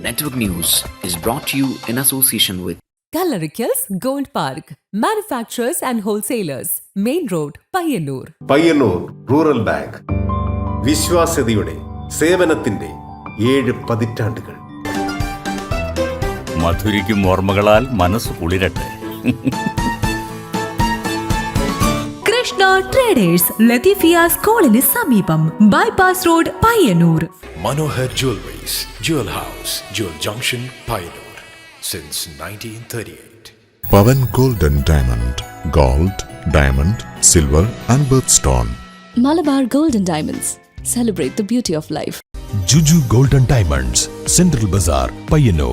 Network News is brought to you in association with Kalarikals Gold Park, manufacturers and wholesalers, Main Road, Payyannur. Payyannur rural bank വിശ്വാസ്യതയുടെ സേവനത്തിന്റെ 7 പതിറ്റാണ്ടുകൾ. മധുരിക്കും ഓർമ്മകളാൽ മനസ്സ് കുളിരട്ടെ. Krishna traders, Latheefiya സ്കൂളിന് സമീപം, bypass road, Payyanur. Manohar Jewelries, Jewel House, Jewel Junction, Payyannur, since 1938. Pavan Gold and Diamond, Gold, Diamond, Silver and Birthstone. Malabar Gold and Diamonds, celebrate the beauty of life. Juju Gold and Diamonds, Central Bazaar, Payyannur.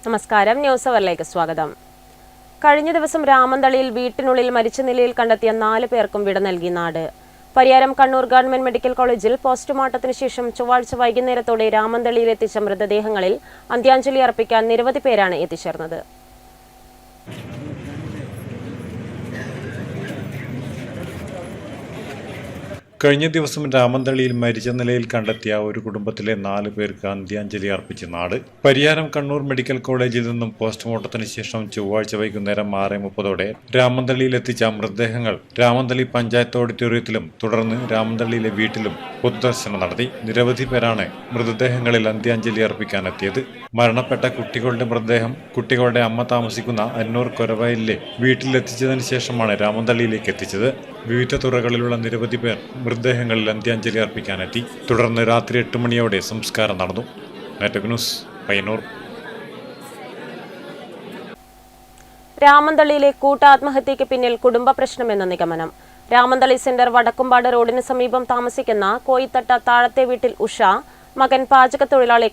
നമസ്കാരം, news അവറിലേക്ക് സ്വാഗതം. കഴിഞ്ഞ ദിവസം രാമന്തളിയിൽ വീട്ടിനുള്ളിൽ മരിച്ച നിലയിൽ കണ്ടെത്തിയ 4 പേർക്കും വിട നൽകി നാട്. പരിയാരം കണ്ണൂർ ഗവൺമെന്റ് മെഡിക്കൽ കോളേജിൽ പോസ്റ്റ്മോർട്ടത്തിന് ശേഷം ചൊവ്വാഴ്ച വൈകുന്നേരത്തോടെ രാമന്തളിയിൽ എത്തിച്ച മൃതദേഹങ്ങളിൽ അന്ത്യാഞ്ജലി അർപ്പിക്കാൻ നിരവധി പേരാണ് എത്തിച്ചേർന്നത്. കഴിഞ്ഞ ദിവസം രാമന്തളിയിൽ മരിച്ച നിലയിൽ കണ്ടെത്തിയ ഒരു കുടുംബത്തിലെ 4 പേർക്ക് അന്ത്യാഞ്ജലി അർപ്പിച്ച നാട്. പരിയാരം കണ്ണൂർ മെഡിക്കൽ കോളേജിൽ നിന്നും പോസ്റ്റ്മോർട്ടത്തിന് ശേഷം ചൊവ്വാഴ്ച വൈകുന്നേരം 6:30 രാമന്തളിയിൽ എത്തിച്ച മൃതദേഹങ്ങൾ രാമന്തളി പഞ്ചായത്ത് ഓഡിറ്റോറിയത്തിലും തുടർന്ന് രാമന്തളിയിലെ വീട്ടിലും പൊതുദർശനം നടത്തി. നിരവധി പേരാണ് മൃതദേഹങ്ങളിൽ അന്ത്യാഞ്ജലി അർപ്പിക്കാനെത്തിയത്. മരണപ്പെട്ട കുട്ടികളുടെ മൃതദേഹം കുട്ടികളുടെ അമ്മ താമസിക്കുന്ന അന്നൂർ കൊരവയിലെ വീട്ടിലെത്തിച്ചതിന് ശേഷമാണ് രാമന്തളിയിലേക്ക് എത്തിച്ചത്. വിവിധ തുറകളിലുള്ള നിരവധി പേർ മൃതദേഹങ്ങളിൽ അന്ത്യാഞ്ജലി അർപ്പിക്കാനെത്തി. തുടർന്ന് രാത്രി 8 മണിയോടെ സംസ്കാരം നടന്നു. Network news, Payyannur. രാമന്തളിയിലെ കൂട്ടാത്മഹത്യയ്ക്ക് പിന്നിൽ കുടുംബ പ്രശ്നമെന്ന നിഗമനം. രാമന്തളി സെന്റർ വടക്കുംപാട് റോഡിന് സമീപം താമസിക്കുന്ന കോയിത്തട്ട താഴത്തെ വീട്ടിൽ ഉഷ, മകൻ പാചകത്തൊഴിലാളി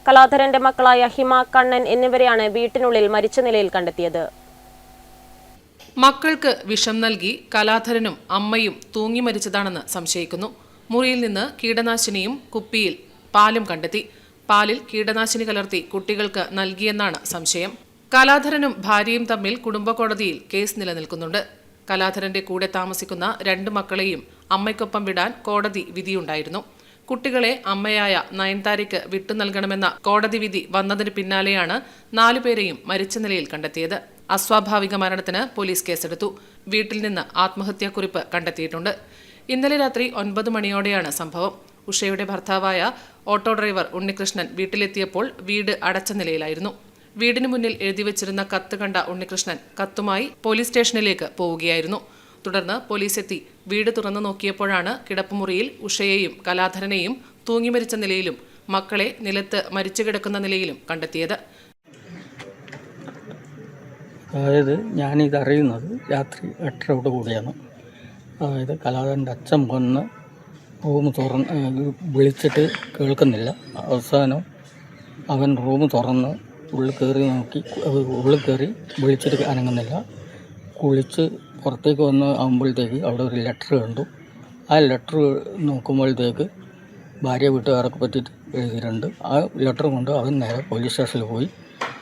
കലാധരന്റെ മക്കളായ ഹിമ, കണ്ണൻ എന്നിവരെയാണ് വീട്ടിനുള്ളിൽ മരിച്ച നിലയിൽ കണ്ടെത്തിയത്. മക്കൾക്ക് വിഷം നൽകി കലാധരനും അമ്മയും തൂങ്ങി മരിച്ചതാണെന്ന് സംശയിക്കുന്നു. മുറിയിൽ നിന്ന് കീടനാശിനിയും കുപ്പിയിൽ പാലും കണ്ടെത്തി. പാലിൽ കീടനാശിനി കലർത്തി കുട്ടികൾക്ക് നൽകിയെന്നാണ് സംശയം. കലാധരനും ഭാര്യയും തമ്മിൽ കുടുംബ കോടതിയിൽ കേസ് നിലനിൽക്കുന്നുണ്ട്. കലാധരന്റെ കൂടെ താമസിക്കുന്ന 2 മക്കളെയും അമ്മയ്ക്കൊപ്പം വിടാൻ കോടതി വിധിയുണ്ടായിരുന്നു. കുട്ടികളെ അമ്മയായ നയൻതാരയ്ക്ക് വിട്ടു നൽകണമെന്ന കോടതി വിധി വന്നതിന് പിന്നാലെയാണ് 4 പേരെയും മരിച്ച നിലയിൽ കണ്ടെത്തിയത്. അസ്വാഭാവിക മരണത്തിന് പോലീസ് കേസെടുത്തു. വീട്ടിൽ നിന്ന് ആത്മഹത്യാക്കുറിപ്പ് കണ്ടെത്തിയിട്ടുണ്ട്. ഇന്നലെ രാത്രി 9 മണിയോടെയാണ് സംഭവം. ഉഷയുടെ ഭർത്താവായ ഓട്ടോ ഡ്രൈവർ ഉണ്ണികൃഷ്ണൻ വീട്ടിലെത്തിയപ്പോൾ വീട് അടച്ച നിലയിലായിരുന്നു. വീടിന് മുന്നിൽ എഴുതിവെച്ചിരുന്ന കത്ത് കണ്ട ഉണ്ണികൃഷ്ണൻ കത്തുമായി പോലീസ് സ്റ്റേഷനിലേക്ക് പോവുകയായിരുന്നു. തുടർന്ന് പോലീസ് എത്തി വീട് തുറന്നു നോക്കിയപ്പോഴാണ് കിടപ്പുമുറിയിൽ ഉഷയെയും കലാധരനെയും തൂങ്ങി മരിച്ച നിലയിലും മക്കളെ നിലത്ത് മരിച്ചു കിടക്കുന്ന നിലയിലും കണ്ടെത്തിയത്. അതായത് ഞാനിതറിയുന്നത് രാത്രി 8:30 കൂടിയാണ്. അതായത് കലാധരൻ്റെ അച്ഛൻ വന്ന് റൂം വിളിച്ചിട്ട് കേൾക്കുന്നില്ല. അവസാനം അവൻ റൂം തുറന്ന് ഉള്ളിൽ കയറി നോക്കി, ഉള്ളിൽ കയറി വിളിച്ചിട്ട് അനങ്ങുന്നില്ല. കുളിച്ച് പുറത്തേക്ക് വന്ന് ആകുമ്പോഴത്തേക്ക് അവിടെ ഒരു ലെറ്റർ കണ്ടു. ആ ലെറ്റർ നോക്കുമ്പോഴത്തേക്ക് ഭാര്യ വീട്ടുകാർക്ക് പറ്റിയിട്ട് എഴുതിയിട്ടുണ്ട്. ആ ലെറ്റർ കൊണ്ട് അവൻ നേരെ പോലീസ് സ്റ്റേഷനിൽ പോയി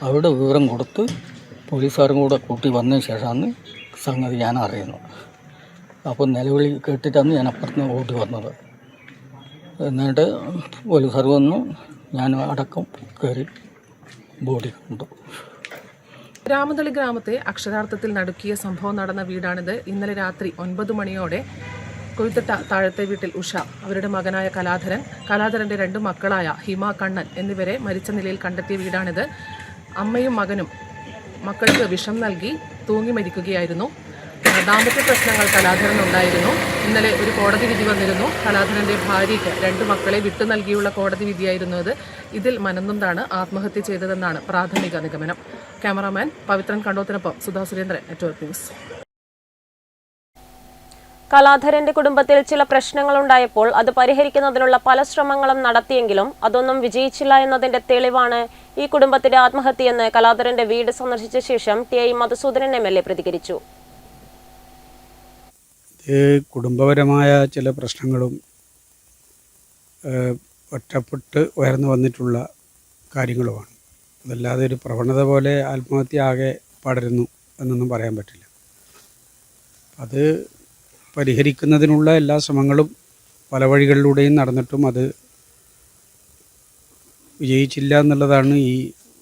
അവിടെ വിവരം കൊടുത്ത് പോലീസുകാരും കൂടെ കൂട്ടി വന്നതിന് ശേഷമാണ് സംഗതി ഞാൻ അറിയുന്നത്. അപ്പോൾ നിലവിളി കേട്ടിട്ടാണ് ഞാൻ അപ്പുറത്തുനിന്ന് ഓടി വന്നത്. എന്നിട്ട് പോലീസുകാർ വന്നു, ഞാൻ അടക്കം കയറി ബോഡി കണ്ടു. രാമന്തളി ഗ്രാമത്തെ അക്ഷരാർത്ഥത്തിൽ നടുക്കിയ സംഭവം നടന്ന വീടാണിത്. ഇന്നലെ രാത്രി 9 മണിയോടെ കൊയ്ത്തട്ട താഴത്തെ വീട്ടിൽ ഉഷ, അവരുടെ മകനായ കലാധരന്റെ 2 മക്കളായ ഹിമ, കണ്ണൻ എന്നിവരെ മരിച്ച നിലയിൽ കണ്ടെത്തിയ വീടാണിത്. അമ്മയും മകനും മക്കൾക്ക് വിഷം നൽകി തൂങ്ങി മരിക്കുകയായിരുന്നു. ദാമ്പത്യ പ്രശ്നങ്ങൾ കലാധരനുണ്ടായിരുന്നു. ഇന്നലെ ഒരു കോടതി വിധി വന്നിരുന്നു. കലാധരന്റെ ഭാര്യയ്ക്ക് 2 മക്കളെ വിട്ടു നൽകിയുള്ള കോടതി വിധിയായിരുന്നു ഇത്. ഇതിൽ മനംനൊന്താണ് ആത്മഹത്യ ചെയ്തതെന്നാണ് പ്രാഥമിക നിഗമനം. ക്യാമറാമാൻ പവിത്രൻ കണ്ടോത്തിനൊപ്പം സുധാ സുരേന്ദ്രൻ, നെറ്റ്വർക്ക് ന്യൂസ്. കലാധരന്റെ കുടുംബത്തിൽ ചില പ്രശ്നങ്ങളുണ്ടായപ്പോൾ അത് പരിഹരിക്കുന്നതിനുള്ള പല ശ്രമങ്ങളും നടത്തിയെങ്കിലും അതൊന്നും വിജയിച്ചില്ല എന്നതിന്റെ തെളിവാണ് ഈ കുടുംബത്തിന്റെ ആത്മഹത്യയെന്ന് കലാധരന്റെ വീട് സന്ദർശിച്ച ശേഷം TI മധുസൂദനൻ MLA പ്രതികരിച്ചു. കുടുംബപരമായ ചില പ്രശ്നങ്ങളും ഒറ്റപ്പെട്ട് ഉയർന്നു വന്നിട്ടുള്ള കാര്യങ്ങളുമാണ്. അതല്ലാതെ ഒരു പ്രവണത പോലെ ആത്മഹത്യ ആകെ പടരുന്നു എന്നൊന്നും പറയാൻ പറ്റില്ല. അത് പരിഹരിക്കുന്നതിനുള്ള എല്ലാ ശ്രമങ്ങളും പല വഴികളിലൂടെയും നടന്നിട്ടും അത് വിജയിച്ചില്ല എന്നുള്ളതാണ് ഈ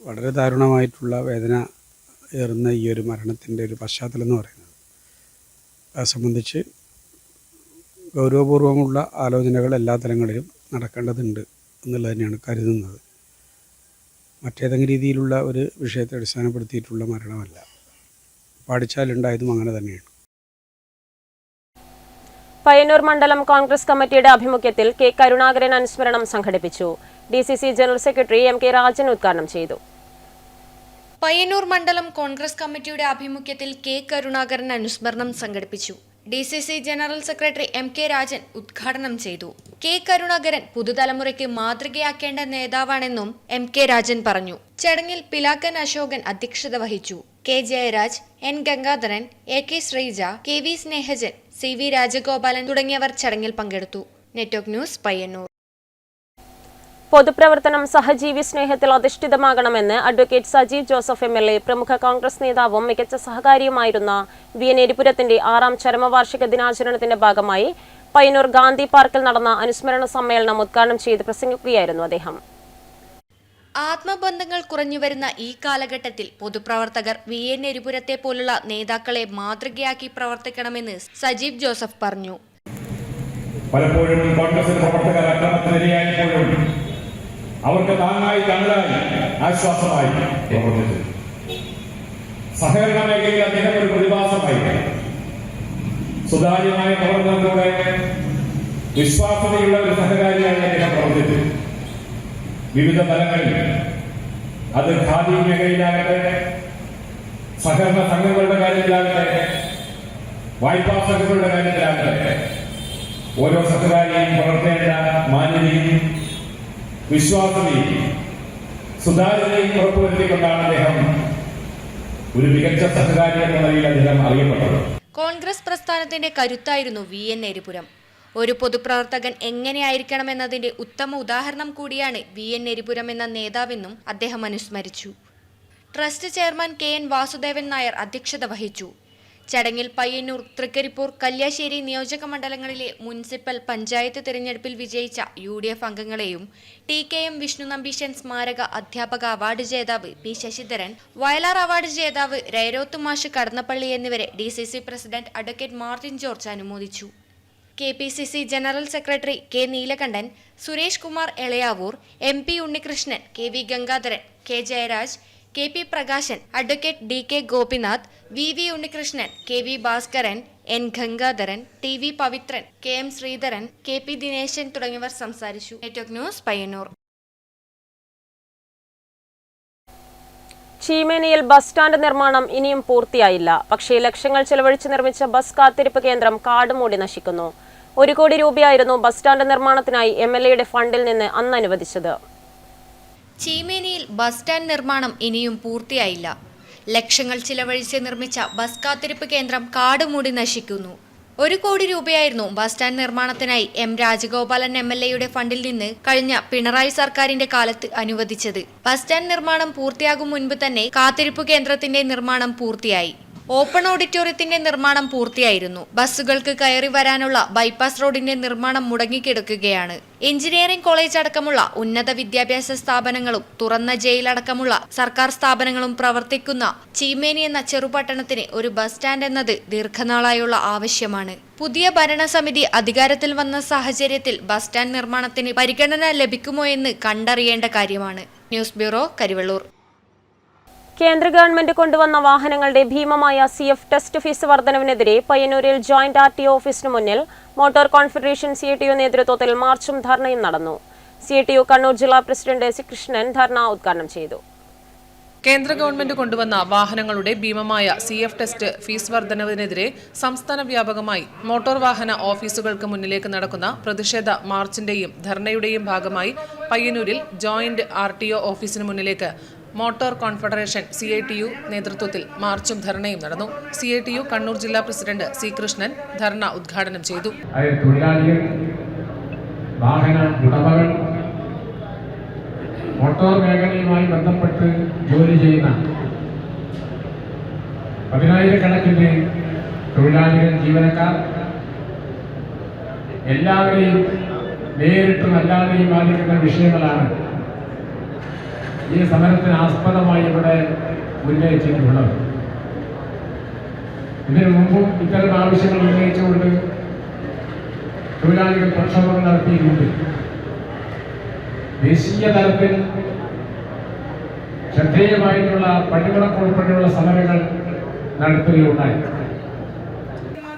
വളരെ ദാരുണമായിട്ടുള്ള വേദന ഏറുന്ന ഈ ഒരു മരണത്തിൻ്റെ ഒരു പശ്ചാത്തലം എന്ന് പറയുന്നത്. അത് സംബന്ധിച്ച് ഗൗരവപൂർവമുള്ള ആലോചനകൾ എല്ലാ തലങ്ങളിലും നടക്കേണ്ടതുണ്ട് എന്നുള്ളത് തന്നെയാണ് കരുതുന്നത്. മറ്റേതെങ്കിലും രീതിയിലുള്ള ഒരു വിഷയത്തെ അടിസ്ഥാനപ്പെടുത്തിയിട്ടുള്ള മരണമല്ല. പാടിച്ചാലുണ്ടായതും അങ്ങനെ തന്നെയാണ്. പയ്യന്നൂർ മണ്ഡലം കോൺഗ്രസ് കമ്മിറ്റിയുടെ ആഭിമുഖ്യത്തിൽ കെ കരുണാകരൻ അനുസ്മരണം സംഘടിപ്പിച്ചു. DCC general secretary MK Rajan ഉദ്ഘാടനം ചെയ്തു. പയ്യന്നൂർ മണ്ഡലം കോൺഗ്രസ് കമ്മിറ്റിയുടെ ആഭിമുഖ്യത്തിൽ കെ കരുണാകരൻ അനുസ്മരണം സംഘടിപ്പിച്ചു. DCC general secretary MK Rajan ഉദ്ഘാടനം ചെയ്തു. കെ കരുണാകരൻ പുതുതലമുറയ്ക്ക് മാതൃകയാക്കേണ്ട നേതാവാണെന്നും MK രാജൻ പറഞ്ഞു. ചടങ്ങിൽ പിലാക്കൻ അശോകൻ അധ്യക്ഷത വഹിച്ചു. K Jayaraj, N Gangadharan, AK Sreeja, KV Snehajan, CV Rajagopalan തുടങ്ങിയവർ ചടങ്ങിൽ പങ്കെടുത്തു. Network news Payyannur. പൊതുപ്രവർത്തനം സഹജീവി സ്നേഹത്തിൽ അധിഷ്ഠിതമാകണമെന്ന് അഡ്വക്കേറ്റ് സജീവ് ജോസഫ് MLA പ്രമുഖ കോൺഗ്രസ് നേതാവും മികച്ച സഹകാരിയുമായിരുന്ന VN എരിപുരത്തിന്റെ 6ാം ചരമവാർഷിക ദിനാചരണത്തിന്റെ ഭാഗമായി പയ്യന്നൂർ ഗാന്ധി പാർക്കിൽ നടന്ന അനുസ്മരണ സമ്മേളനം ഉദ്ഘാടനം ചെയ്ത് പ്രസംഗിക്കുകയായിരുന്നു അദ്ദേഹം. ആത്മബന്ധങ്ങൾ കുറഞ്ഞുവരുന്ന ഈ കാലഘട്ടത്തിൽ പൊതുപ്രവർത്തകർ VN എരിപുരത്തെ പോലുള്ള നേതാക്കളെ മാതൃകയാക്കി പ്രവർത്തിക്കണമെന്ന് സജീവ് ജോസഫ് പറഞ്ഞു. പലപ്പോഴും കോൺഗ്രസിന്റെ പ്രവർത്തകർ അക്രമത്തിനിരയായപ്പോഴും അവർക്ക് താങ്ങായി തണലായി ആശ്വാസമായി പ്രവർത്തിച്ചു. സഹകരണ മേഖലയിൽ അദ്ദേഹം ഒരു പ്രതിഭാസമായി സുതാര്യമായ പ്രവർത്തനത്തോടെ വിശ്വാസതയുള്ള ഒരു സഹകാരിയായി അദ്ദേഹം പ്രവർത്തിച്ചു. വിവിധ തലങ്ങളിൽ അത് ഖാദി മേഖലയിലാകട്ടെ, സഹകരണ സംഘങ്ങളുടെ കാര്യത്തിലാകട്ടെ, വായ്പാ സംഘങ്ങളുടെ കാര്യത്തിലാകട്ടെ, ഓരോ സഹകാരിയും വളർത്തേണ്ട മാന്യതയും വിശ്വാസതയും സുതാര്യതയും ഉറപ്പുവരുത്തിക്കൊണ്ടാണ് അദ്ദേഹം ഒരു മികച്ച സഹകാരി എന്ന നിലയിൽ അദ്ദേഹം അറിയപ്പെട്ടത്. കോൺഗ്രസ് പ്രസ്ഥാനത്തിന്റെ കരുത്തായിരുന്നു VN എരിപുരം. ഒരു പൊതുപ്രവർത്തകൻ എങ്ങനെയായിരിക്കണമെന്നതിന്റെ ഉത്തമ ഉദാഹരണം കൂടിയാണ് VN എരിപുരം എന്ന നേതാവെന്നും അദ്ദേഹം അനുസ്മരിച്ചു. Trust chairman KN Vasudevan Nair അധ്യക്ഷത വഹിച്ചു. ചടങ്ങിൽ പയ്യന്നൂർ, തൃക്കരിപ്പൂർ, കല്യാശ്ശേരി നിയോജക മണ്ഡലങ്ങളിലെ മുനിസിപ്പൽ പഞ്ചായത്ത് തിരഞ്ഞെടുപ്പിൽ വിജയിച്ച UDF അംഗങ്ങളെയും TKM വിഷ്ണു നമ്പീശൻ സ്മാരക അധ്യാപക അവാർഡ് ജേതാവ് P ശശിധരൻ, വയലാർ അവാർഡ് ജേതാവ് രൈരോത്ത് മാഷ് കടന്നപ്പള്ളി എന്നിവരെ DCC president advocate Martin George അനുമോദിച്ചു. KPCC general secretary K Neelakandan, Suresh Kumar Elayavoor, MP Unnikrishnan, KV Gangadharan, K Jayaraj, KP Prakashan, advocate DK Gopinath, VV Unnikrishnan, KV Bhaskaran, N Gangadharan, TV Pavithran, KM Sreedharan, KP Dineshan തുടങ്ങിയവർ സംസാരിച്ചു. Network news Payyannur. ചീമേനിയിൽ ബസ് സ്റ്റാൻഡ് നിർമ്മാണം ഇനിയും പൂർത്തിയായില്ല. പക്ഷേ ലക്ഷങ്ങൾ ചെലവഴിച്ച് നിർമ്മിച്ച ബസ് കാത്തിരിപ്പ് കേന്ദ്രം കാടുമൂടി നശിക്കുന്നു. 1 കോടി രൂപയായിരുന്നു ബസ് സ്റ്റാൻഡ് നിർമ്മാണത്തിനായി MLAയുടെ ഫണ്ടിൽ നിന്ന് അന്ന് അനുവദിച്ചത്. ചീമേനിയിൽ ബസ് സ്റ്റാൻഡ് നിർമ്മാണം ഇനിയും പൂർത്തിയായില്ല. ലക്ഷങ്ങൾ ചിലവഴിച്ച് നിർമ്മിച്ച ബസ് കാത്തിരിപ്പ് കേന്ദ്രം കാടുമൂടി നശിക്കുന്നു. 1 കോടി രൂപയായിരുന്നു ബസ് സ്റ്റാൻഡ് നിർമ്മാണത്തിനായി M രാജഗോപാലൻ MLAയുടെ ഫണ്ടിൽ നിന്ന് കഴിഞ്ഞ പിണറായി സർക്കാരിന്റെ കാലത്ത് അനുവദിച്ചത്. ബസ് സ്റ്റാൻഡ് നിർമ്മാണം പൂർത്തിയാകും മുൻപ് തന്നെ കാത്തിരിപ്പ് കേന്ദ്രത്തിന്റെ നിർമ്മാണം പൂർത്തിയായി. ഓപ്പൺ ഓഡിറ്റോറിയത്തിന്റെ നിർമ്മാണം പൂർത്തിയായിരുന്നു. ബസ്സുകൾക്ക് കയറി വരാനുള്ള ബൈപ്പാസ് റോഡിന്റെ നിർമ്മാണം മുടങ്ങിക്കിടക്കുകയാണ്. എഞ്ചിനീയറിംഗ് കോളേജ് അടക്കമുള്ള ഉന്നത വിദ്യാഭ്യാസ സ്ഥാപനങ്ങളും തുറന്ന ജയിലടക്കമുള്ള സർക്കാർ സ്ഥാപനങ്ങളും പ്രവർത്തിക്കുന്ന ചീമേനി എന്ന ചെറുപട്ടണത്തിന് ഒരു ബസ് സ്റ്റാൻഡ് എന്നത് ദീർഘനാളായുള്ള ആവശ്യമാണ്. പുതിയ ഭരണസമിതി അധികാരത്തിൽ വന്ന സാഹചര്യത്തിൽ ബസ് സ്റ്റാൻഡ് നിർമ്മാണത്തിന് പരിഗണന ലഭിക്കുമോ എന്ന് കണ്ടറിയേണ്ട കാര്യമാണ്. News bureau, Karivellur. കേന്ദ്ര ഗവൺമെന്റ് കൊണ്ടുവന്ന വാഹനങ്ങളുടെ ഭീമമായ CF ടെസ്റ്റ് ഫീസ് വർധനവിനെതിരെ പയ്യന്നൂരിൽ ജോയിന്റ് RTO ഓഫീസിന് മുന്നിൽ മോട്ടോർ കോൺഫെഡറേഷൻ CITU നേതൃത്വത്തിൽ മാർച്ചും ധർണയും നടന്നു. CITU കണ്ണൂർ ജില്ലാ പ്രസിഡന്റ് C കൃഷ്ണൻ ധർണ ഉദ്ഘാടനം ചെയ്തു. കേന്ദ്ര ഗവൺമെന്റ് കൊണ്ടുവന്ന വാഹനങ്ങളുടെ ഭീമമായ CF ടെസ്റ്റ് ഫീസ് വർധനവിനെതിരെ സംസ്ഥാന വ്യാപകമായി മോട്ടോർ വാഹന ഓഫീസുകൾക്ക് മുന്നിലേക്ക് നടക്കുന്ന പ്രതിഷേധ മാർച്ചിന്റെയും ധർണയുടെയും ഭാഗമായി പയ്യന്നൂരിൽ ജോയിന്റ് RTO ഓഫീസിന് മുന്നിലേക്ക് മോട്ടോർ കോൺഫെഡറേഷൻ CITU നേതൃത്വത്തിൽ മാർച്ചും ധർണയും നടന്നു. CITU കണ്ണൂർ ജില്ലാ പ്രസിഡന്റ് C കൃഷ്ണൻ ധർണ ഉദ്ഘാടനം ചെയ്തു. മോട്ടോർ മേഖലയുമായി ബന്ധപ്പെട്ട് ജോലി ചെയ്യുന്ന പതിനായിരക്കണക്കിന് തൊഴിലാളികൾ, ജീവനക്കാർ എല്ലാവരെയും നേരിട്ടും അല്ലാതെയും ബാധിക്കുന്ന വിഷയങ്ങളാണ് ഈ സമരത്തിന് ആസ്പദമായി ഇവിടെ ഉന്നയിച്ചിട്ടുള്ളത്. ഇതിനു മുമ്പും ഇത്തരം ആവശ്യങ്ങൾ ഉന്നയിച്ചുകൊണ്ട് തൊഴിലാളികൾ പ്രക്ഷോഭങ്ങൾ നടത്തിയിട്ടുണ്ട്. ദേശീയ തലത്തിൽ ശ്രദ്ധേയമായിട്ടുള്ള പണിമുടക്ക് ഉൾപ്പെടെയുള്ള സമരങ്ങൾ നടത്തുകയുണ്ടായി.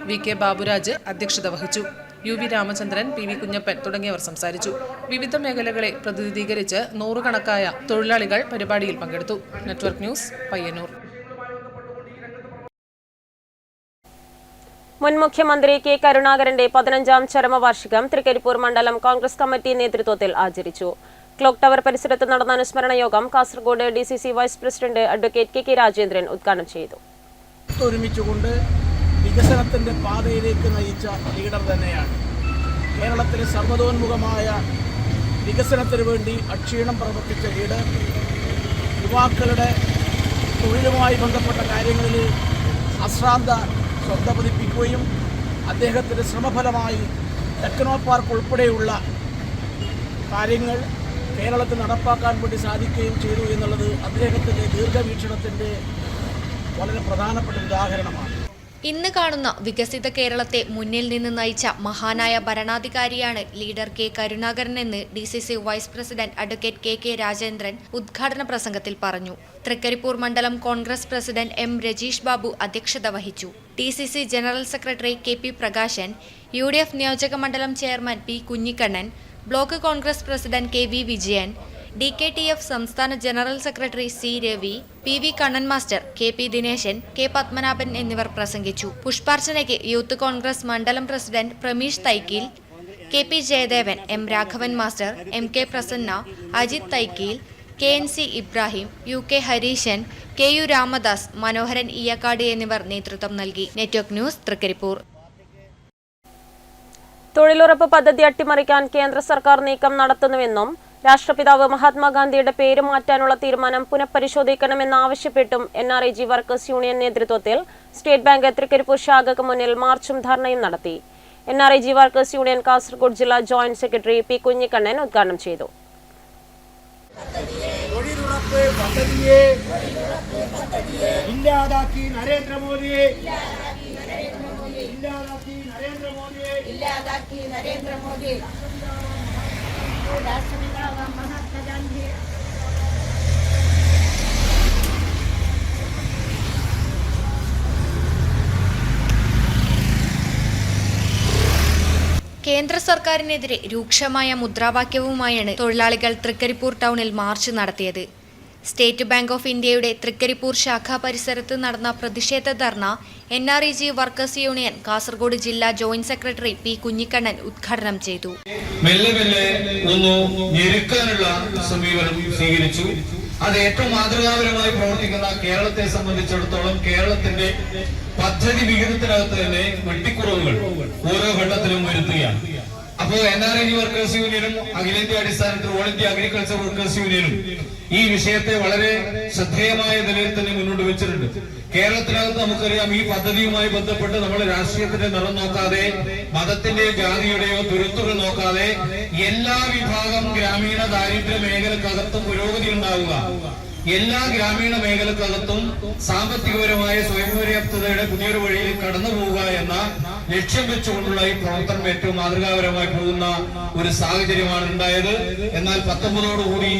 വി കെ ബാബുരാജ് അധ്യക്ഷത വഹിച്ചു. U V Ramachandran, P V Kunhappan തുടങ്ങിയവർ സംസാരിച്ചു. വിവിധ മേഖലകളെ പ്രതിനിധീകരിച്ച് നൂറുകണക്കായ തൊഴിലാളികൾ പരിപാടിയിൽ പങ്കെടുത്തു. Network news, Payyanur. മുൻ മുഖ്യമന്ത്രി കെ കരുണാകരന്റെ 15ാം ചരമവാർഷികം തൃക്കരിപ്പൂർ മണ്ഡലം കോൺഗ്രസ് കമ്മിറ്റി നേതൃത്വത്തിൽ ആചരിച്ചു. ക്ലോക്ക് ടവർ പരിസരത്ത് നടന്ന അനുസ്മരണ യോഗം Kasaragod DCC vice president advocate K Rajendran ഉദ്ഘാടനം ചെയ്തു. ഒരുമിച്ചുകൊണ്ട് വികസനത്തിന്റെ പാതയിലേക്ക് നയിച്ച ലീഡർ തന്നെയാണ്. കേരളത്തിലെ സർവ്വതോന്മുഖമായ വികസനത്തിനു വേണ്ടി അക്ഷീണം പ്രവർത്തിച്ച ലീഡർ യുവാക്കളുടെ തൊഴിലുമായി ബന്ധപ്പെട്ട കാര്യങ്ങളിൽ അശ്രാന്ത ശ്രദ്ധ പതിപ്പിക്കുകയും അദ്ദേഹത്തിൻ്റെ ശ്രമഫലമായി ടെക്നോ പാർക്ക് ഉൾപ്പെടെയുള്ള കാര്യങ്ങൾ കേരളത്തിൽ നടപ്പാക്കാൻ വേണ്ടി സാധിക്കുകയും ചെയ്തു എന്നുള്ളത് അദ്ദേഹത്തിൻ്റെ ദീർഘവീക്ഷണത്തിൻ്റെ വളരെ പ്രധാനപ്പെട്ട ഉദാഹരണമാണ്. ഇന്ന് കാണുന്ന വികസിത കേരളത്തെ മുന്നിൽ നിന്ന് നയിച്ച മഹാനായ ഭരണാധികാരിയാണ് ലീഡർ കെ കരുണാകരനെന്ന് DCC vice president advocate K Rajendran ഉദ്ഘാടന പ്രസംഗത്തിൽ പറഞ്ഞു. തൃക്കരിപ്പൂർ മണ്ഡലം കോൺഗ്രസ് പ്രസിഡന്റ് M രജീഷ് ബാബു അധ്യക്ഷത വഹിച്ചു. DCC general secretary KP Prakashan, UDF നിയോജക മണ്ഡലം chairman P Kunhikannan, block Congress president KV Vijayan, DKTF സംസ്ഥാന general secretary C Ravi, PV Kannan master, KP Dineshan, K Padmanabhan എന്നിവർ പ്രസംഗിച്ചു. പുഷ്പാർച്ചനയ്ക്ക് യൂത്ത് കോൺഗ്രസ് മണ്ഡലം president Prameesh Thaikkeel, KP Jayadevan, M Raghavan master, MK Prasanna, Ajith Thaikkeel, KNC Ibrahim, UK Hareeshan, KU Ramadas, Manoharan Iyakkad എന്നിവർ നേതൃത്വം നൽകി. Network news, Trikaripur. തൊഴിലുറപ്പ് പദ്ധതി അട്ടിമറിക്കാൻ കേന്ദ്ര സർക്കാർ നീക്കം നടത്തുന്നുവെന്നും രാഷ്ട്രപിതാവ് മഹാത്മാഗാന്ധിയുടെ പേര് മാറ്റാനുള്ള തീരുമാനം പുനഃപരിശോധിക്കണമെന്നാവശ്യപ്പെട്ടും NRIG വർക്കേഴ്സ് യൂണിയൻ നേതൃത്വത്തിൽ സ്റ്റേറ്റ് ബാങ്ക് തൃക്കരിപ്പൂർ ശാഖയ്ക്ക് മുന്നിൽ മാർച്ചും ധർണയും നടത്തി. NRIG വർക്കേഴ്സ് യൂണിയൻ കാസർഗോഡ് ജില്ലാ ജോയിന്റ് സെക്രട്ടറി P കുഞ്ഞിക്കണ്ണൻ ഉദ്ഘാടനം ചെയ്തു. തൊഴിലുറപ്പ് പദ്ധതിയെ ഇല്ലാതാക്കി നരേന്ദ്രമോദിയെ കേന്ദ്ര സർക്കാരിനെതിരെ രൂക്ഷമായ മുദ്രാവാക്യവുമായാണ് തൊഴിലാളികൾ തൃക്കരിപ്പൂർ ടൗണിൽ മാർച്ച് നടത്തിയത്. സ്റ്റേറ്റ് ബാങ്ക് ഓഫ് ഇന്ത്യയുടെ തൃക്കരിപ്പൂർ ശാഖാ പരിസരത്ത് നടന്ന പ്രതിഷേധ ധർണ NRIG വർക്കേഴ്സ് യൂണിയൻ കാസർഗോഡ് ജില്ലാ ജോയിന്റ് സെക്രട്ടറി P കുഞ്ഞിക്കണ്ണൻ ഉദ്ഘാടനം ചെയ്തു. മെല്ലെ മെല്ലെ ഒന്ന് ഞെരുക്കാനുള്ള സമീപനം സ്വീകരിച്ചു. അത് ഏറ്റവും മാതൃകാപരമായി പ്രവർത്തിക്കുന്ന കേരളത്തെ സംബന്ധിച്ചിടത്തോളം കേരളത്തിന്റെ പദ്ധതി വിഹിതത്തിനകത്ത് തന്നെ വെട്ടിക്കുറവുകൾ ഓരോ ഘട്ടത്തിലും വരുത്തുകയാണ്. അപ്പോൾ NRIG വർക്കേഴ്സ് യൂണിയനും അഖിലേന്ത്യാ അടിസ്ഥാനത്തിൽ ഓൾ ഇന്ത്യ അഗ്രികൾച്ചർ വർക്കേഴ്സ് യൂണിയനും ഈ വിഷയത്തെ വളരെ ശ്രദ്ധേയമായ നിലയിൽ തന്നെ മുന്നോട്ട് വെച്ചിട്ടുണ്ട്. കേരളത്തിനകത്ത് നമുക്കറിയാം, ഈ പദ്ധതിയുമായി ബന്ധപ്പെട്ട് നമ്മൾ രാഷ്ട്രീയത്തിന്റെ നിറം നോക്കാതെ, മതത്തിന്റെയോ ജാതിയുടെയോ തുരുത്തുകൾ നോക്കാതെ എല്ലാ വിഭാഗം ഗ്രാമീണ ദാരിദ്ര്യ മേഖലക്കകത്തും പുരോഗതി ഉണ്ടാവുക, എല്ലാ ഗ്രാമീണ മേഖലക്കകത്തും സാമ്പത്തികപരമായ സ്വയം പര്യാപ്തതയുടെ പുതിയൊരു വഴിയിൽ കടന്നു പോവുക എന്ന ലക്ഷ്യം വെച്ചുകൊണ്ടുള്ള ഈ പ്രവർത്തനം ഏറ്റവും മാതൃകാപരമായി പോകുന്ന ഒരു സാഹചര്യമാണ് ഉണ്ടായത്. എന്നാൽ 19ഓടുകൂടി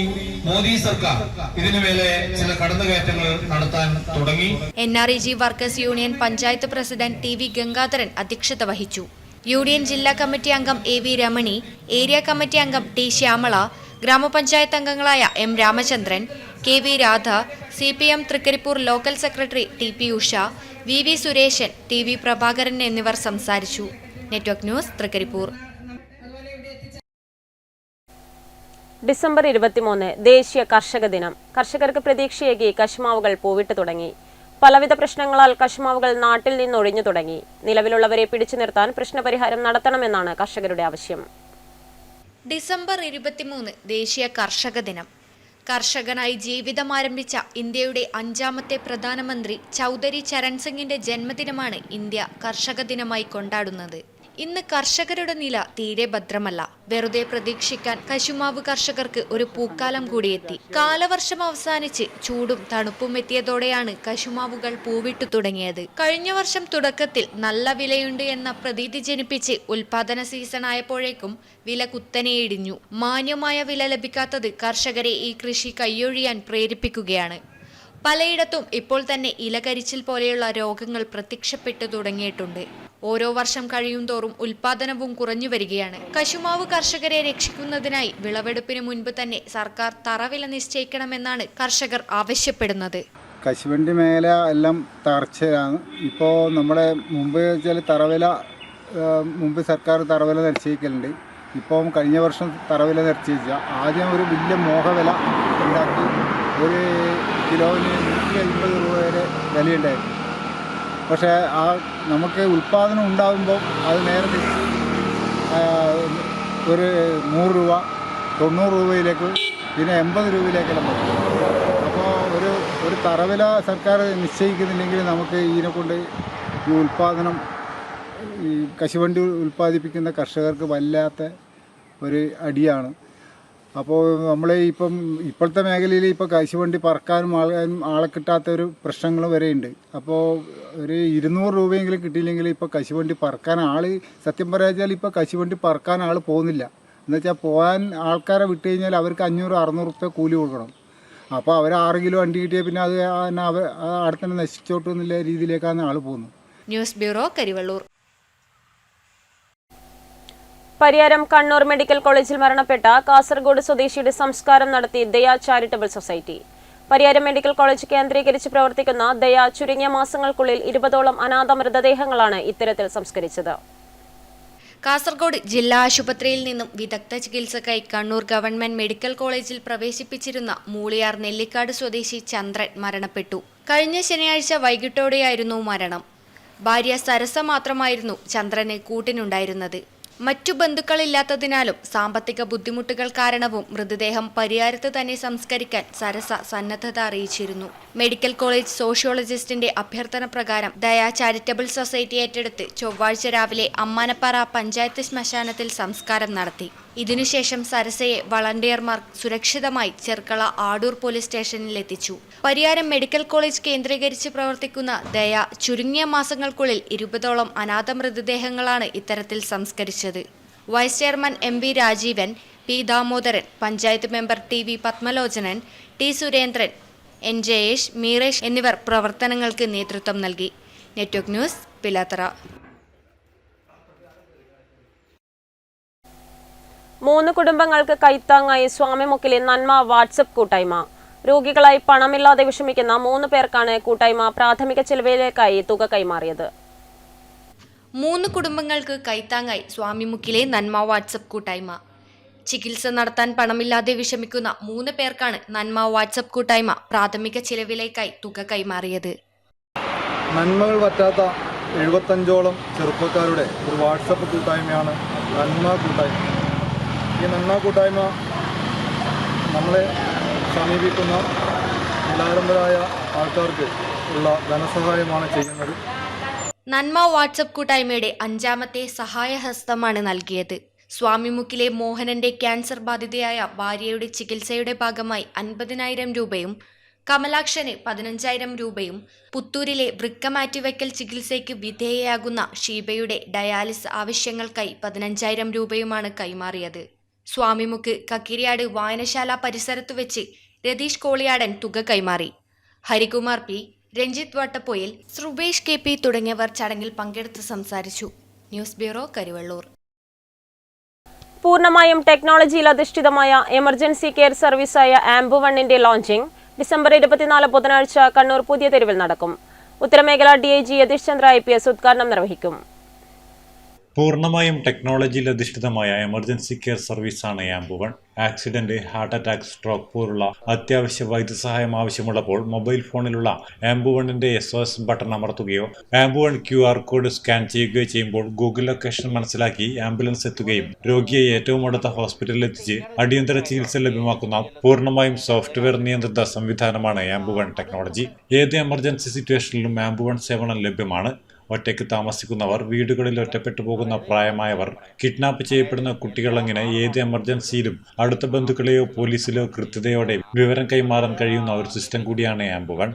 മോദി സർക്കാർ ഇതിനു മേലെ ചില കടന്നുകയറ്റങ്ങൾ നടത്താൻ തുടങ്ങി. NRIG workers union panchayat president TV Gangadharan അധ്യക്ഷത വഹിച്ചു. യൂണിയൻ ജില്ലാ കമ്മിറ്റി അംഗം AV രമണി, ഏരിയ കമ്മിറ്റി അംഗം T ശ്യാമള, ഗ്രാമപഞ്ചായത്ത് അംഗങ്ങളായ M Ramachandran, KV Radha, CPM Thrikaripur local secretary TP Usha, VV Suresan, TV Prabhakaran എന്നിവർ സംസാരിച്ചു. Network news, Trikaripur. ഡിസംബർ 23 ദേശീയ കർഷക ദിനം. കർഷകർക്ക് പ്രതീക്ഷയേകി കശുമാവുകൾ പൂവിട്ട് തുടങ്ങി. പലവിധ പ്രശ്നങ്ങളാൽ കശുമാവുകൾ നാട്ടിൽ നിന്നൊഴിഞ്ഞു തുടങ്ങി. നിലവിലുള്ളവരെ പിടിച്ചു നിർത്താൻ പ്രശ്നപരിഹാരം നടത്തണമെന്നാണ് കർഷകരുടെ ആവശ്യം. ഡിസംബർ 23 ദേശീയ കർഷക ദിനം. കർഷകനായി ജീവിതം ആരംഭിച്ച ഇന്ത്യയുടെ 5ാമത്തെ പ്രധാനമന്ത്രി ചൗധരി ചരൺ സിംഗിന്റെ ജന്മദിനമാണ് ഇന്ത്യ കർഷക ദിനമായി കൊണ്ടാടുന്നത്. ഇന്ന് കർഷകരുടെ നില തീരെ ഭദ്രമല്ല. വെറുതെ പ്രതീക്ഷിക്കാൻ കശുമാവ് കർഷകർക്ക് ഒരു പൂക്കാലം കൂടിയെത്തി. കാലവർഷം അവസാനിച്ച് ചൂടും തണുപ്പും എത്തിയതോടെയാണ് കശുമാവുകൾ പൂവിട്ടു തുടങ്ങിയത്. കഴിഞ്ഞ വർഷം തുടക്കത്തിൽ നല്ല വിലയുണ്ട് എന്ന പ്രതീതി ജനിപ്പിച്ച് ഉൽപാദന സീസൺ ആയപ്പോഴേക്കും വില കുത്തനെ ഇടിഞ്ഞു. മാന്യമായ വില ലഭിക്കാത്തത് കർഷകരെ ഈ കൃഷി കൈയൊഴിയാൻ പ്രേരിപ്പിക്കുകയാണ്. പലയിടത്തും ഇപ്പോൾ തന്നെ ഇലകരിച്ചിൽ പോലെയുള്ള രോഗങ്ങൾ പ്രത്യക്ഷപ്പെട്ടു തുടങ്ങിയിട്ടുണ്ട്. ഓരോ വർഷം കഴിയുന്തോറും ഉൽപാദനവും കുറഞ്ഞു വരികയാണ്. കശുമാവ് കർഷകരെ രക്ഷിക്കുന്നതിനായി വിളവെടുപ്പിന് മുൻപ് തന്നെ സർക്കാർ തറവില നിശ്ചയിക്കണമെന്നാണ് കർഷകർ ആവശ്യപ്പെടുന്നത്. കശുവണ്ടി മേഖല എല്ലാം തകർച്ചയാണ്. ഇപ്പോൾ നമ്മുടെ മുമ്പ് വെച്ചാൽ മുമ്പ് സർക്കാർ തറവില നിശ്ചയിക്കലുണ്ട്. ഇപ്പം കഴിഞ്ഞ വർഷം തറവില നിശ്ചയിച്ച ആദ്യം ഒരു വലിയ മോഹവില ഉണ്ടാക്കി ഒരു കിലോവിന് 150 രൂപ വരെ വിലയുണ്ടായിരുന്നു. പക്ഷേ നമുക്ക് ഉൽപ്പാദനം ഉണ്ടാകുമ്പോൾ അത് നേരെ തിരിച്ച് ഒരു 100 രൂപ 90 രൂപയിലേക്ക് പിന്നെ 80 രൂപയിലേക്കെല്ലാം പോകും. അപ്പോൾ ഒരു തറവില സർക്കാർ നിശ്ചയിക്കുന്നില്ലെങ്കിൽ നമുക്ക് ഇതിനെക്കൊണ്ട് ഈ ഉൽപ്പാദനം ഈ കശുവണ്ടി ഉൽപ്പാദിപ്പിക്കുന്ന കർഷകർക്ക് വല്ലാത്ത ഒരു അടിയാണ്. അപ്പോൾ നമ്മൾ ഇപ്പോഴത്തെ മേഖലയിൽ ഇപ്പോൾ കശുവണ്ടി പറക്കാനും ആളെ കിട്ടാത്ത ഒരു പ്രശ്നങ്ങൾ വരെയുണ്ട്. അപ്പോൾ ഒരു 200 രൂപയെങ്കിലും കിട്ടിയില്ലെങ്കിൽ ഇപ്പോൾ കശുവണ്ടി പറക്കാൻ സത്യം പറയാച്ചാൽ ഇപ്പോൾ കശുവണ്ടി പറക്കാൻ പോകുന്നില്ല. എന്നുവെച്ചാൽ പോകാൻ ആൾക്കാരെ വിട്ട് കഴിഞ്ഞാൽ അവർക്ക് 500-600 രൂപ കൂലി കൊടുക്കണം. അപ്പോൾ അവർ 6 കിലോ വണ്ടി കിട്ടിയാൽ പിന്നെ അത് അവിടെ തന്നെ നശിച്ചോട്ടു എന്നുള്ള രീതിയിലേക്കാണ് പോകുന്നത്. News bureau, Karivellur. Pariyaram Kannur medical കോളേജിൽ മരണപ്പെട്ട കാസർഗോഡ് സ്വദേശിയുടെ സംസ്കാരം നടത്തി ദയ charitable society. Pariyaram medical college കേന്ദ്രീകരിച്ച് പ്രവർത്തിക്കുന്ന ദയ ചുരുങ്ങിയ മാസങ്ങൾക്കുള്ളിൽ 20ഓളം അനാഥ മൃതദേഹങ്ങളാണ് ഇത്തരത്തിൽ സംസ്കരിച്ചത്. കാസർഗോഡ് ജില്ലാ ആശുപത്രിയിൽ നിന്നും വിദഗ്ധ ചികിത്സക്കായി കണ്ണൂർ ഗവൺമെന്റ് മെഡിക്കൽ കോളേജിൽ പ്രവേശിപ്പിച്ചിരുന്ന മൂളിയാർ നെല്ലിക്കാട് സ്വദേശി ചന്ദ്രൻ മരണപ്പെട്ടു. കഴിഞ്ഞ ശനിയാഴ്ച വൈകിട്ടോടെയായിരുന്നു മരണം. ഭാര്യ സരസ മാത്രമായിരുന്നു ചന്ദ്രന് കൂട്ടിനുണ്ടായിരുന്നത്. മറ്റു ബന്ധുക്കളില്ലാത്തതിനാലും സാമ്പത്തിക ബുദ്ധിമുട്ടുകൾ കാരണവും മൃതദേഹം പരിയാരത്ത് തന്നെ സംസ്കരിക്കാൻ സരസ സന്നദ്ധത അറിയിച്ചിരുന്നു. മെഡിക്കൽ കോളേജ് സോഷ്യോളജിസ്റ്റിന്റെ അഭ്യർത്ഥന പ്രകാരം ദയ ചാരിറ്റബിൾ സൊസൈറ്റി ഏറ്റെടുത്ത് ചൊവ്വാഴ്ച രാവിലെ അമ്മാനപ്പാറ പഞ്ചായത്ത് ശ്മശാനത്തിൽ സംസ്കാരം നടത്തി. ഇതിനുശേഷം സരസയെ വളണ്ടിയർമാർ സുരക്ഷിതമായി ചെർക്കള ആടൂർ പോലീസ് സ്റ്റേഷനിൽ എത്തിച്ചു. പരിയാരം മെഡിക്കൽ കോളേജ് കേന്ദ്രീകരിച്ച് പ്രവർത്തിക്കുന്ന ദയ ചുരുങ്ങിയ മാസങ്ങൾക്കുള്ളിൽ 20ഓളം അനാഥ മൃതദേഹങ്ങളാണ് ഇത്തരത്തിൽ സംസ്കരിച്ചത്. Vice chairman MV Rajeevan, P Damodaran, panchayat member TV Padmalochanan, T Surendran, N Jayesh, Meeresh എന്നിവർ പ്രവർത്തനങ്ങൾക്ക് നേതൃത്വം നൽകി. Network news, Pilathara. 3 കുടുംബങ്ങൾക്ക് കൈത്താങ്ങായി സ്വാമിമുക്കിലെ നന്മ വാട്സപ്പ് കൂട്ടായ്മ. രോഗികളായി പണമില്ലാതെ വിഷമിക്കുന്ന 3 പേർക്കാണ് കൂട്ടായ്മ പ്രാഥമിക ചെലവിലേക്കായി തുക കൈമാറിയത്. 3 കുടുംബങ്ങൾക്ക് കൈത്താങ്ങായി സ്വാമിമുക്കിലെ നന്മ വാട്സപ്പ് കൂട്ടായ്മ. ചികിത്സ നടത്താൻ പണമില്ലാതെ വിഷമിക്കുന്ന 3 പേർക്കാണ് നന്മ വാട്സപ്പ് കൂട്ടായ്മ പ്രാഥമിക ചിലവിലേക്കായി തുക കൈമാറിയത്. നന്മകൾ പറ്റാത്ത 75ഓളം ചെറുപ്പക്കാരുടെ ഒരു വാട്സപ്പ് കൂട്ടായ്മയാണ് നന്മ കൂട്ടായ്മ. ഈ നന്മ കൂട്ടായ്മ നമ്മളെ സമീപിക്കുന്ന നിലാരംഭരായ ആൾക്കാർക്ക് ഉള്ള ധനസഹായമാണ് ചെയ്യുന്നത്. നന്മ വാട്സപ്പ് കൂട്ടായ്മയുടെ 5ാമത്തെ സഹായഹസ്തമാണ് നൽകിയത്. സ്വാമിമുക്കിലെ മോഹനന്റെ ക്യാൻസർ ബാധിതയായ ഭാര്യയുടെ ചികിത്സയുടെ ഭാഗമായി 50,000 രൂപയും കമലാക്ഷന് 15,000 രൂപയും പുത്തൂരിലെ വൃക്ക മാറ്റിവയ്ക്കൽ ചികിത്സയ്ക്ക് വിധേയയാകുന്ന ഷീബയുടെ ഡയാലിസ് ആവശ്യങ്ങൾക്കായി 15,000 രൂപയുമാണ് കൈമാറിയത്. സ്വാമിമുക്ക് കക്കിരിയാട് വായനശാല പരിസരത്തു വെച്ച് രതീഷ് കോളിയാടൻ തുക കൈമാറി. ഹരികുമാർ P, രഞ്ജിത്ത് വട്ടപ്പോയിൽ, ശ്രുബേഷ് KP തുടങ്ങിയവർ ചടങ്ങിൽ പങ്കെടുത്ത് സംസാരിച്ചു. News bureau, Karivellur. പൂർണ്ണമായും ടെക്നോളജിയിൽ അധിഷ്ഠിതമായ എമർജൻസി കെയർ സർവീസായ ആംബു1ന്റെ ലോഞ്ചിംഗ് ഡിസംബർ 24 ബുധനാഴ്ച കണ്ണൂർ പുതിയ തെരുവിൽ നടക്കും. ഉത്തരമേഖല DIG യതീഷ് ചന്ദ്ര IPS ഉദ്ഘാടനം നിർവഹിക്കും. പൂർണ്ണമായും ടെക്നോളജിയിൽ അധിഷ്ഠിതമായ എമർജൻസി കെയർ സർവീസാണ് Ambuone. Accident, heart attack, stroke പോലുള്ള അത്യാവശ്യ വൈദ്യസഹായം ആവശ്യമുള്ളപ്പോൾ മൊബൈൽ ഫോണിലുള്ള ആംബുവണിന്റെ SOS ബട്ടൺ അമർത്തുകയോ ആംബുവൺ QR കോഡ് സ്കാൻ ചെയ്യുകയോ ചെയ്യുമ്പോൾ ഗൂഗിൾ ലൊക്കേഷൻ മനസ്സിലാക്കി ആംബുലൻസ് എത്തുകയും രോഗിയെ ഏറ്റവും അടുത്ത ഹോസ്പിറ്റലിൽ എത്തിച്ച് അടിയന്തര ചികിത്സ ലഭ്യമാക്കുന്ന പൂർണ്ണമായും സോഫ്റ്റ്വെയർ നിയന്ത്രിത സംവിധാനമാണ് ആംബുവൺ ടെക്നോളജി. ഏത് എമർജൻസി സിറ്റുവേഷനിലും ആംബുവൺ സേവനം ലഭ്യമാണ്. ഒറ്റയ്ക്ക് താമസിക്കുന്നവർ, വീടുകളിൽ ഒറ്റപ്പെട്ടു പോകുന്ന പ്രായമായവർ, കിഡ്നാപ്പ് ചെയ്യപ്പെടുന്ന കുട്ടികൾ, അങ്ങനെ ഏത് എമർജൻസിയിലും അടുത്ത ബന്ധുക്കളെയോ പോലീസിലോ കൃത്യതയോടെ വിവരം കൈമാറാൻ കഴിയുന്ന ഒരു സിസ്റ്റം കൂടിയാണ് ആംബുവൺ.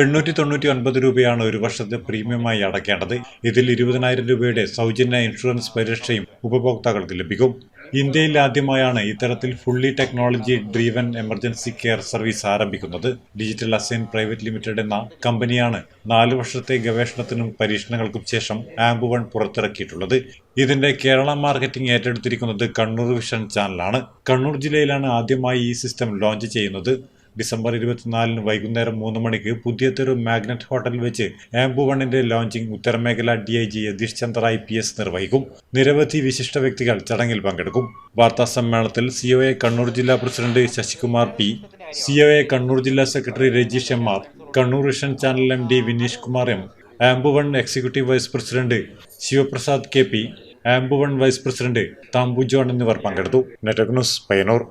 899 രൂപയാണ് ഒരു വർഷത്തെ പ്രീമിയമായി അടയ്ക്കേണ്ടത്. ഇതിൽ 20,000 രൂപയുടെ സൗജന്യ ഇൻഷുറൻസ് പരിരക്ഷയും ഉപഭോക്താക്കൾക്ക് ലഭിക്കും. ഇന്ത്യയിൽ ആദ്യമായാണ് ഇത്തരത്തിൽ fully technology driven emergency care service ആരംഭിക്കുന്നത്. ഡിജിറ്റൽ അസൈൻ പ്രൈവറ്റ് ലിമിറ്റഡ് എന്ന കമ്പനിയാണ് 4 വർഷത്തെ ഗവേഷണത്തിനും പരീക്ഷണങ്ങൾക്കും ശേഷം ആംബുവൺ പുറത്തിറക്കിയിട്ടുള്ളത്. ഇതിന്റെ കേരള മാർക്കറ്റിംഗ് ഏറ്റെടുത്തിരിക്കുന്നത് കണ്ണൂർ വിഷൻ ചാനലാണ്. കണ്ണൂർ ജില്ലയിലാണ് ആദ്യമായി ഈ സിസ്റ്റം ലോഞ്ച് ചെയ്യുന്നത്. ഡിസംബർ 24 വൈകുന്നേരം 3 മണിക്ക് പുതിയതെരു മാഗ്നറ്റ് ഹോട്ടലിൽ വെച്ച് ആംബുവണിന്റെ ലോഞ്ചിംഗ് ഉത്തരമേഖല DIG യതീഷ് ചന്ദ്ര IPS നിർവഹിക്കും. നിരവധി വിശിഷ്ട വ്യക്തികൾ ചടങ്ങിൽ പങ്കെടുക്കും. വാർത്താ സമ്മേളനത്തിൽ COA കണ്ണൂർ ജില്ലാ president Sasikumar P, COA Kannur ജില്ലാ secretary Rajeesh MR, Kannur vision channel MD Vineesh Kumar M, Ambuone executive vice president Sivaprasad KP, Ambuone vice president Thambu John എന്നിവർ പങ്കെടുത്തു. Network news, Payyannur.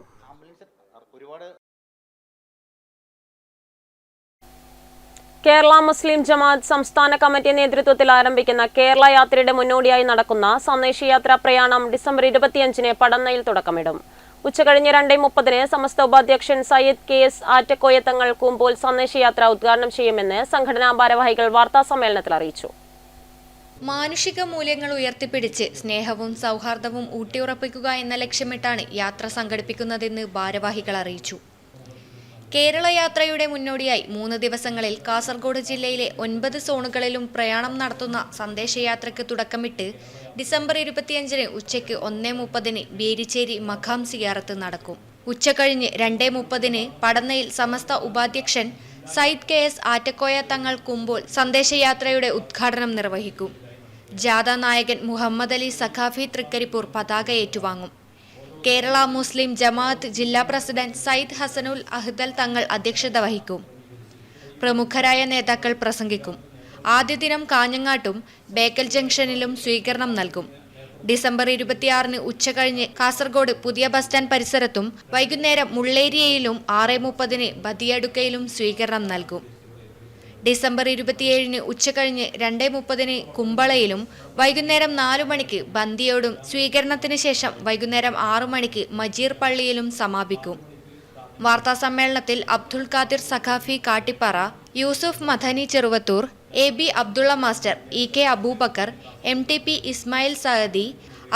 കേരള മുസ്ലിം ജമാഅത്ത് സംസ്ഥാന കമ്മിറ്റി നേതൃത്വത്തിൽ ആരംഭിക്കുന്ന കേരള യാത്രയുടെ മുന്നോടിയായി നടക്കുന്ന സന്ദേശയാത്രാ പ്രയാണം ഡിസംബർ 25-ന് പടന്നയിൽ തുടക്കമിടും. ഉച്ചകഴിഞ്ഞ് 2:30-ന് സമസ്ത ഉപാധ്യക്ഷൻ സയ്യിദ് KS ആറ്റക്കോയ തങ്ങൾ കൂമ്പോൾ സന്ദേശയാത്ര ഉദ്ഘാടനം ചെയ്യുമെന്ന് സംഘടനാ ഭാരവാഹികൾ വാർത്താസമ്മേളനത്തിൽ അറിയിച്ചു. മാനുഷിക മൂല്യങ്ങൾ ഉയർത്തിപ്പിടിച്ച് സ്നേഹവും സൗഹാർദ്ദവും ഊട്ടിയുറപ്പിക്കുക എന്ന ലക്ഷ്യമിട്ടാണ് യാത്ര സംഘടിപ്പിക്കുന്നതെന്ന് ഭാരവാഹികൾ അറിയിച്ചു. കേരള യാത്രയുടെ മുന്നോടിയായി 3 ദിവസങ്ങളിൽ കാസർഗോഡ് ജില്ലയിലെ 9 സോണുകളിലും പ്രയാണം നടത്തുന്ന സന്ദേശയാത്രയ്ക്ക് തുടക്കമിട്ട് ഡിസംബർ 25-ന് ഉച്ചയ്ക്ക് 1:30-ന് ബേരിച്ചേരി മഖാം സിയാറത്ത് നടക്കും. ഉച്ചകഴിഞ്ഞ് 2:30-ന് പടന്നയിൽ സമസ്ത ഉപാധ്യക്ഷൻ സയ്യിദ് KS ആറ്റക്കോയ തങ്ങൾ കുമ്പോൾ സന്ദേശയാത്രയുടെ ഉദ്ഘാടനം നിർവഹിക്കും. ജാഥ നായകൻ മുഹമ്മദ് അലി സഖാഫി തൃക്കരിപ്പൂർ പതാക ഏറ്റുവാങ്ങും. കേരള മുസ്ലിം ജമാഅത്ത് ജില്ലാ പ്രസിഡന്റ് സയ്യിദ് ഹസനുൽ അഹ്ദൽ തങ്ങൾ അധ്യക്ഷത വഹിക്കും. പ്രമുഖരായ നേതാക്കൾ പ്രസംഗിക്കും. ആദ്യ ദിനം കാഞ്ഞങ്ങാട്ടും ബേക്കൽ ജംഗ്ഷനിലും സ്വീകരണം നൽകും. ഡിസംബർ 26-ന് ഉച്ചകഴിഞ്ഞ് കാസർഗോഡ് പുതിയ ബസ് സ്റ്റാൻഡ് പരിസരത്തും വൈകുന്നേരം മുള്ളേരിയയിലും 6:30-ന് ബദിയടുക്കയിലും സ്വീകരണം നൽകും. ഡിസംബർ 27-ന് ഉച്ചകഴിഞ്ഞ് 2:30-ന് കുമ്പളയിലും വൈകുന്നേരം 4 മണിക്ക് ബന്ദിയോടും സ്വീകരണത്തിന് ശേഷം വൈകുന്നേരം 6 മണിക്ക് മജീർ പള്ളിയിലും സമാപിക്കും. വാർത്താ സമ്മേളനത്തിൽ Abdul Khadir Saqafi Kattippara, Yusuf Madani Cheruvathur, AB Abdulla master, EK Aboobacker, MTP Ismail Saadi,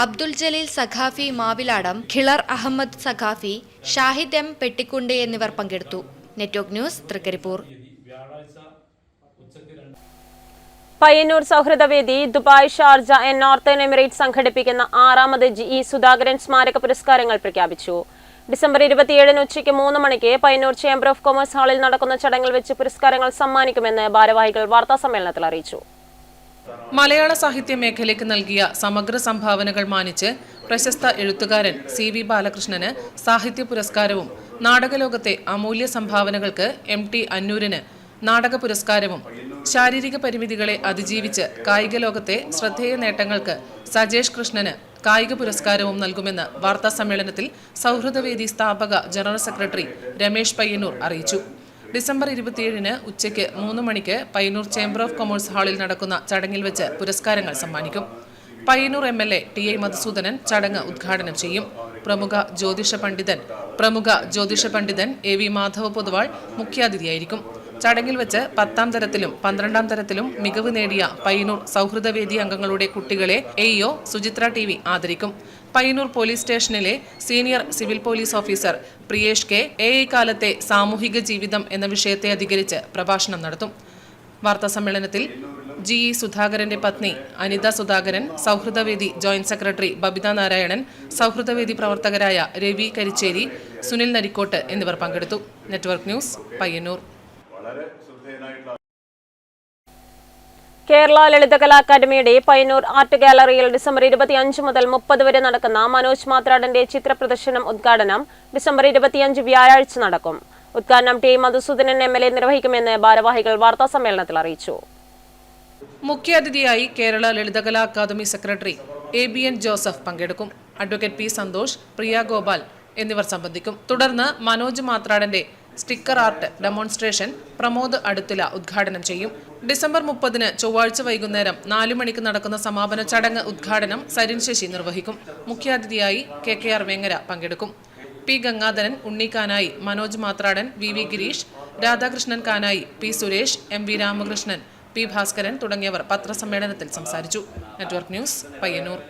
Abdul Jaleel Saqafi Maviladam, Khilar Ahmed Saqafi, Shahid M Pettikkundu എന്നിവർ പങ്കെടുത്തു. Network news, Trikaripur. Payyannur Souhrudavedi, Dubai, Sharjah and northern emirates സംഘടിപ്പിക്കുന്ന 6ാമത് GE സുധാകരൻ സ്മാരക പുരസ്കാരങ്ങൾ പ്രഖ്യാപിച്ചു. ഡിസംബർ 27-ന് ഉച്ചയ്ക്ക് 3 മണിക്ക് പയ്യന്നൂർ ചേംബർ ഓഫ് കൊമേഴ്സ് ഹാളിൽ നടക്കുന്ന ചടങ്ങിൽ വെച്ച് പുരസ്കാരങ്ങൾ സമ്മാനിക്കുമെന്ന് ഭാരവാഹികൾ വാർത്താസമ്മേളനത്തിൽ അറിയിച്ചു. മലയാള സാഹിത്യ മേഖലയ്ക്ക് നൽകിയ സമഗ്ര സംഭാവനകൾ മാനിച്ച് പ്രശസ്ത എഴുത്തുകാരൻ CV ബാലകൃഷ്ണന് സാഹിത്യ പുരസ്കാരവും നാടകലോകത്തെ അമൂല്യ സംഭാവനകൾക്ക് MT അന്നൂരിന് നാടക പുരസ്കാരവും ശാരീരിക പരിമിതികളെ അതിജീവിച്ച് കായിക ലോകത്തെ ശ്രദ്ധേയ നേട്ടങ്ങൾക്ക് സജേഷ് കൃഷ്ണന് കായിക പുരസ്കാരവും നൽകുമെന്ന് വാർത്താ സമ്മേളനത്തിൽ സൗഹൃദവേദി സ്ഥാപക ജനറൽ സെക്രട്ടറി രമേശ് പയ്യന്നൂർ അറിയിച്ചു. ഡിസംബർ 27-ന് ഉച്ചയ്ക്ക് 3 മണിക്ക് പയ്യന്നൂർ ചേംബർ ഓഫ് കൊമേഴ്സ് ഹാളിൽ നടക്കുന്ന ചടങ്ങിൽ വെച്ച് പുരസ്കാരങ്ങൾ സമ്മാനിക്കും. പയ്യന്നൂർ MLA TI മധുസൂദനൻ ചടങ്ങ് ഉദ്ഘാടനം ചെയ്യും. പ്രമുഖ ജ്യോതിഷ പണ്ഡിതൻ AV മാധവ പൊതുവാൾ മുഖ്യാതിഥിയായിരിക്കും. ചടങ്ങിൽ വെച്ച് 10ാം തരത്തിലും 12ാം തരത്തിലും മികവ് നേടിയ പയ്യന്നൂർ സൗഹൃദവേദി അംഗങ്ങളുടെ കുട്ടികളെ AEO സുചിത്ര TV ആദരിക്കും. പയ്യന്നൂർ പോലീസ് സ്റ്റേഷനിലെ senior civil police officer Priyesh K AI കാലത്തെ സാമൂഹിക ജീവിതം എന്ന വിഷയത്തെ അധികരിച്ച് പ്രഭാഷണം നടത്തും. വാർത്താ സമ്മേളനത്തിൽ GE സുധാകരന്റെ പത്നി അനിത സുധാകരൻ, സൗഹൃദവേദി ജോയിന്റ് സെക്രട്ടറി ബബിത നാരായണൻ, സൗഹൃദവേദി പ്രവർത്തകരായ രവി കരിച്ചേരി, സുനിൽ നരിക്കോട്ട് എന്നിവർ പങ്കെടുത്തു. Network news, Payyannur. കേരള ലളിതകലാ അക്കാദമിയുടെ പയ്യന്നൂർ ആർട്ട് ഗാലറിയിൽ ഡിസംബർ 25 മുതൽ 30 വരെ നടക്കുന്ന മനോജ് മാത്രാടന്റെ ചിത്രപ്രദർശനം ഉദ്ഘാടനം ഡിസംബർ 25 വ്യാഴാഴ്ച നടക്കും. ഉദ്ഘാടനം ടി മധുസൂദനൻ MLA നിർവഹിക്കുമെന്ന് ഭാരവാഹികൾ വാർത്താസമ്മേളനത്തിൽ അറിയിച്ചു. മുഖ്യാതിഥിയായി Kerala Lalithakala academy secretary ABN Joseph പങ്കെടുക്കും. അഡ്വക്കേറ്റ് P സന്തോഷ്, പ്രിയ ഗോപാൽ എന്നിവർ സംബന്ധിക്കും. തുടർന്ന് മനോജ് മാത്രാടന്റെ sticker art demonstration Pramod Aduthila ഉദ്ഘാടനം ചെയ്യും. ഡിസംബർ 30 ചൊവ്വാഴ്ച വൈകുന്നേരം 4 മണിക്ക് നടക്കുന്ന സമാപന ചടങ്ങ് ഉദ്ഘാടനം സരിൻ ശശി നിർവഹിക്കും. മുഖ്യാതിഥിയായി KKR വേങ്ങര പങ്കെടുക്കും. P ഗംഗാധരൻ, ഉണ്ണി Kanayi, Manoj Mathradan, VV Girish, Radhakrishnan Kanayi, P Suresh, MV Ramakrishnan, P Bhaskaran തുടങ്ങിയവർ പത്രസമ്മേളനത്തിൽ സംസാരിച്ചു. Network news, Payyanur.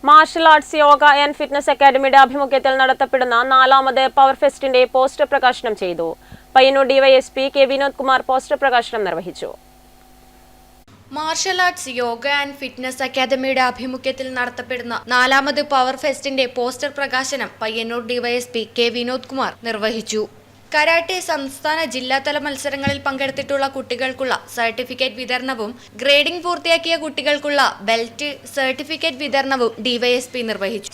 Martial arts yoga and fitness അക്കാദമിയുടെ ആഭിമുഖ്യത്തിൽ നടത്തപ്പെടുന്ന 4ാമത് പവർ ഫെസ്റ്റിന്റെ പോസ്റ്റർ പ്രകാശനം ചെയ്തു. Payyanur DYSP K Vinod Kumar poster പ്രകാശനം നിർവഹിച്ചു. Martial arts yoga and fitness അക്കാദമിയുടെ ആഭിമുഖ്യത്തിൽ നടത്തപ്പെടുന്ന 4ാമത് പവർ ഫെസ്റ്റിന്റെ പോസ്റ്റർ പ്രകാശനം പയ്യന്നൂർ DYSP K വിനോദ് കുമാർ നിർവഹിച്ചു. കരാട്ടെ സംസ്ഥാന ജില്ലാതല മത്സരങ്ങളിൽ പങ്കെടുത്തിട്ടുള്ള കുട്ടികൾക്കുള്ള സർട്ടിഫിക്കറ്റ് വിതരണവും ഗ്രേഡിംഗ് പൂർത്തിയാക്കിയ കുട്ടികൾക്കുള്ള ബെൽറ്റ് സർട്ടിഫിക്കറ്റ് വിതരണവും DYSP നിർവഹിച്ചു.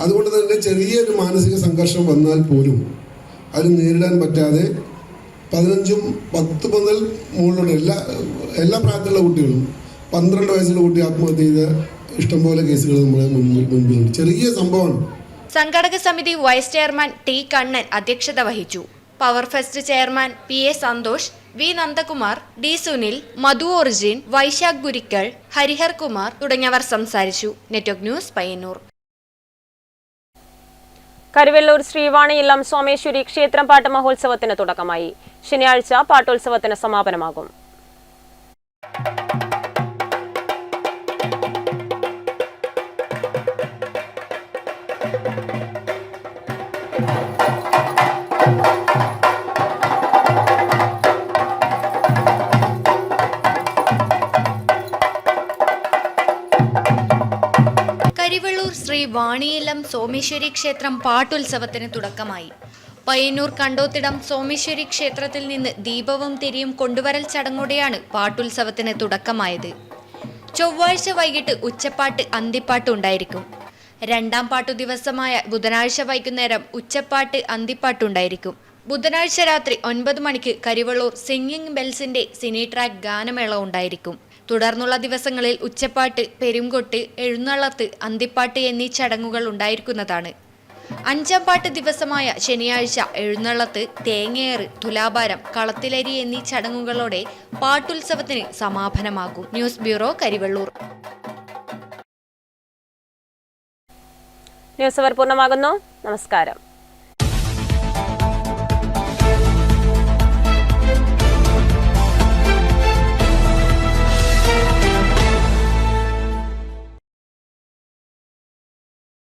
അതുകൊണ്ട് തന്നെ ചെറിയൊരു മാനസിക സംഘർഷം വന്നാൽ പോലും അത് നേരിടാൻ പറ്റാതെ 15, 10 മുതൽ മുകളിലുള്ള എല്ലാ പ്രായത്തിലുള്ള കുട്ടികളും 12 വയസ്സുള്ള കുട്ടി ആത്മഹത്യ ചെയ്ത ഇഷ്ടംപോലെ കേസുകൾ നമ്മുടെ മുൻപിലുണ്ട്. ചെറിയ സംഭവമാണ്. സംഘടക സമിതി വൈസ് ചെയർമാൻ T കണ്ണൻ അധ്യക്ഷത വഹിച്ചു. Power fest chairman PA Santhosh, V Nandakumar, D Sunil, Madhu origin, Vaishakh Gurikkal, Harihar Kumar തുടങ്ങിയവർ സംസാരിച്ചു. Network news, Payyannur. കരുവല്ലൂർ ശ്രീവാണിയില്ലം സോമേശ്വരി ക്ഷേത്രം പാട്ട് മഹോത്സവത്തിന് തുടക്കമായി. ശനിയാഴ്ച പാട്ടോത്സവത്തിന് സമാപനമാകും. കരിവള്ളൂർ ശ്രീ വാണിയില്ലം സോമേശ്വരി ക്ഷേത്രം പാട്ടുത്സവത്തിന് തുടക്കമായി. പയ്യന്നൂർ കണ്ടോത്തിടം സോമേശ്വരി ക്ഷേത്രത്തിൽ നിന്ന് ദീപവും തിരിയും കൊണ്ടുവരൽ ചടങ്ങോടെയാണ് പാട്ടുത്സവത്തിന് തുടക്കമായത്. ചൊവ്വാഴ്ച വൈകിട്ട് ഉച്ചപ്പാട്ട്, അന്തിപ്പാട്ട് ഉണ്ടായിരിക്കും. 2ാം പാട്ടു ദിവസമായ ബുധനാഴ്ച വൈകുന്നേരം ഉച്ചപ്പാട്ട്, അന്തിപ്പാട്ടുണ്ടായിരിക്കും. ബുധനാഴ്ച രാത്രി 9 മണിക്ക് കരിവള്ളൂർ സിംഗിങ് ബെൽസിന്റെ സിനി ട്രാക്ക് ഗാനമേള ഉണ്ടായിരിക്കും. തുടർന്നുള്ള ദിവസങ്ങളിൽ ഉച്ചപ്പാട്ട്, പെരുംകൊട്ട്, എഴുന്നള്ളത്ത്, അന്തിപ്പാട്ട് എന്നീ ചടങ്ങുകൾ ഉണ്ടായിരിക്കുന്നതാണ്. 5ാം പാട്ട് ദിവസമായ ശനിയാഴ്ച എഴുന്നള്ളത്ത്, തേങ്ങയേറ്, തുലാഭാരം, കളത്തിലരി എന്നീ ചടങ്ങുകളോടെ പാട്ടുത്സവത്തിന് സമാപനമാകും. News bureau, Karivellur. News hour പൂർണ്ണമാകുന്നു. നമസ്കാരം.